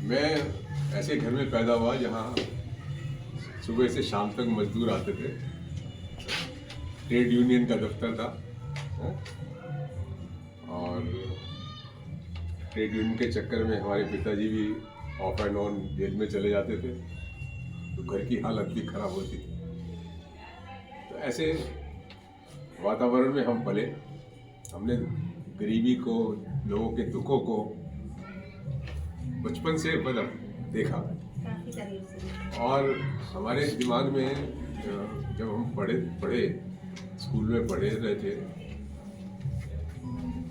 मैं ऐसे घर में पैदा हुआ जहाँ सुबह से शाम तक मजदूर आते थे। ट्रेड यूनियन का दफ्तर था और ट्रेड यूनियन के चक्कर में हमारे पिताजी भी ऑफ एंड ऑन जेल में चले जाते थे, तो घर की हालत भी खराब होती थी। तो ऐसे वातावरण में हम पले, हमने गरीबी को, लोगों के दुखों को बचपन से मतलब देखा। और हमारे दिमाग में जब हम पढ़े स्कूल में पढ़े रहे थे,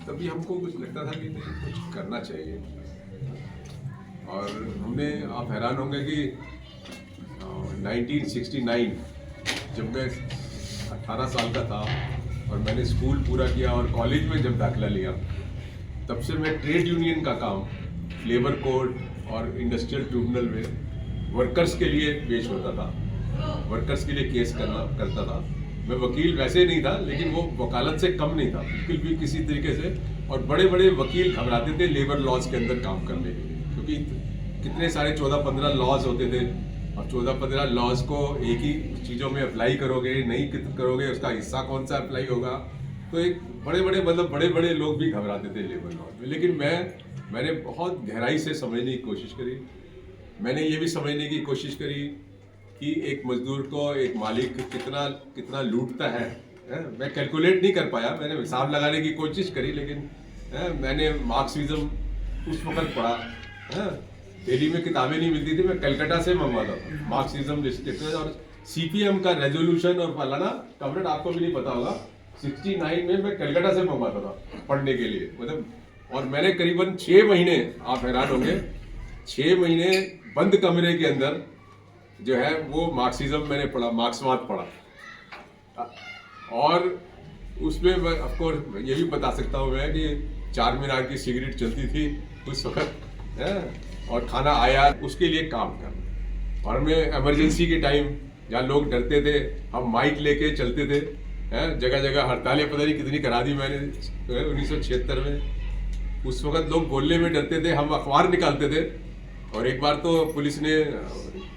तभी हमको कुछ लगता था कि नहीं, कुछ करना चाहिए। और हमने, आप हैरान होंगे कि 1969 जब मैं 18 साल का था और मैंने स्कूल पूरा किया और कॉलेज में जब दाखिला लिया, तब से मैं ट्रेड यूनियन का काम लेबर कोर्ट और इंडस्ट्रियल ट्रिब्यूनल में वर्कर्स के लिए पेश होता था, वर्कर्स के लिए केस करता था। मैं वकील वैसे नहीं था, लेकिन वो वकालत से कम नहीं था बिल्कुल भी किसी तरीके से। और बड़े बड़े वकील घबराते थे लेबर लॉज के अंदर काम करने के लिए, क्योंकि कितने सारे 14-15 लॉज होते थे और 14-15 लॉज को एक ही चीज़ों में अप्लाई करोगे, नहीं करोगे, उसका हिस्सा कौन सा अप्लाई होगा। तो एक बड़े बड़े लोग भी घबराते थे लेबर लॉज में। लेकिन मैंने बहुत गहराई से समझने की कोशिश करी। मैंने ये भी समझने की कोशिश करी कि एक मजदूर को एक मालिक कितना लूटता है। मैं कैलकुलेट नहीं कर पाया, मैंने हिसाब लगाने की कोशिश करी, लेकिन मैंने मार्क्सिज्म उस वक्त पढ़ा। दिल्ली में किताबें नहीं मिलती थी, मैं कलकत्ता से मंगवाता था मार्क्सिज्म लिटरेचर और सीपीएम का रेजोल्यूशन और फलाना कमरेड, आपको भी नहीं पता होगा। 69 में मैं कलकत्ता से मंगवाता था पढ़ने के लिए, मतलब। और मैंने करीबन 6 महीने, आप हैरान होंगे, 6 महीने बंद कमरे के अंदर जो है वो मार्क्सिज्म मैंने पढ़ा, मार्क्सवाद पढ़ा। और उसमें मैं ऑफकोर्स ये भी बता सकता हूँ मैं कि 4 मीनार की सिगरेट चलती थी उस वक्त, और खाना आया उसके लिए काम करना। और मैं इमरजेंसी के टाइम जहाँ लोग डरते थे, हम माइक लेके चलते थे। जगह जगह हड़तालें पता नहीं कितनी करा दी मैंने 1976 में। उस वक्त लोग बोलने में डरते थे, हम अखबार निकालते थे। और एक बार तो पुलिस ने,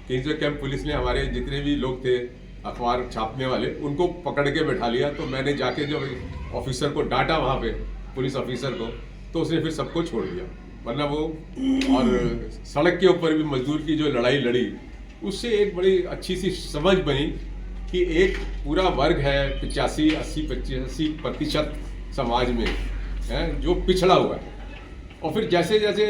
किंग्सवे कैंप पुलिस ने हमारे जितने भी लोग थे अखबार छापने वाले, उनको पकड़ के बैठा लिया। तो मैंने जाके जो ऑफिसर को डांटा वहाँ पे, पुलिस ऑफिसर को, तो उसने फिर सबको छोड़ दिया। वरना वो, और सड़क के ऊपर भी मजदूर की जो लड़ाई लड़ी, उससे एक बड़ी अच्छी सी समझ बनी कि एक पूरा वर्ग है 85-80% समाज में है जो पिछड़ा हुआ है। और फिर जैसे जैसे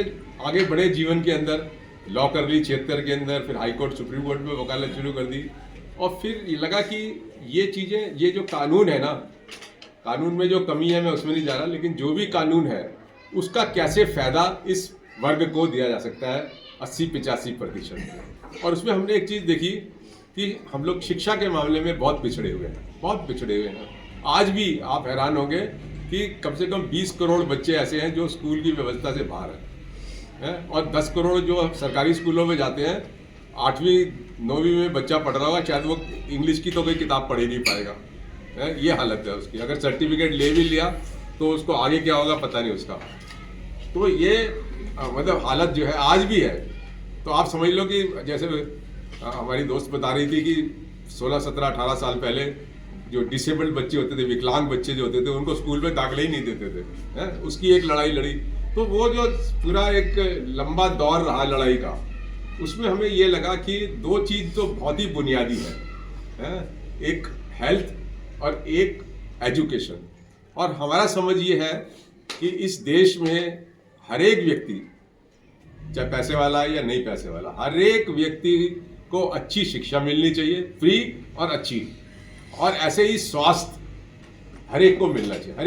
आगे बढ़े जीवन के अंदर, लॉ कर ली 76 के अंदर, फिर हाई कोर्ट सुप्रीम कोर्ट में वकालत शुरू कर दी। और फिर ये लगा कि ये चीज़ें, ये जो कानून है ना, कानून में जो कमी है मैं उसमें नहीं जा रहा, लेकिन जो भी कानून है उसका कैसे फ़ायदा इस वर्ग को दिया जा सकता है 80-85%। और उसमें हमने एक चीज़ देखी कि हम लोग शिक्षा के मामले में बहुत पिछड़े हुए हैं। आज भी आप हैरान होंगे कि कम से कम 20 करोड़ बच्चे ऐसे हैं जो स्कूल की व्यवस्था से बाहर हैं। और 10 करोड़ जो सरकारी स्कूलों में जाते हैं, 8वीं-9वीं में बच्चा पढ़ रहा होगा, शायद वो इंग्लिश की तो कोई किताब पढ़ ही नहीं पाएगा। ये हालत है उसकी। अगर सर्टिफिकेट ले भी लिया तो उसको आगे क्या होगा पता नहीं उसका। तो ये मतलब हालत जो है आज भी है। तो आप समझ लो कि जैसे हमारी दोस्त बता रही थी कि 16, 17, 18 साल पहले जो डिसेबल्ड बच्चे होते थे, विकलांग बच्चे जो होते थे, उनको स्कूल में दाखिले ही नहीं देते थे। उसकी एक लड़ाई लड़ी। तो वो जो पूरा एक लंबा दौर रहा लड़ाई का, उसमें हमें ये लगा कि 2 चीज़ तो बहुत ही बुनियादी है, एक हेल्थ और एक एजुकेशन। और हमारा समझ ये है कि इस देश में हर एक व्यक्ति, चाहे पैसे वाला है या नहीं पैसे वाला, हर एक व्यक्ति को अच्छी शिक्षा मिलनी चाहिए, फ्री और अच्छी। और ऐसे ही स्वास्थ्य हर एक को मिलना चाहिए।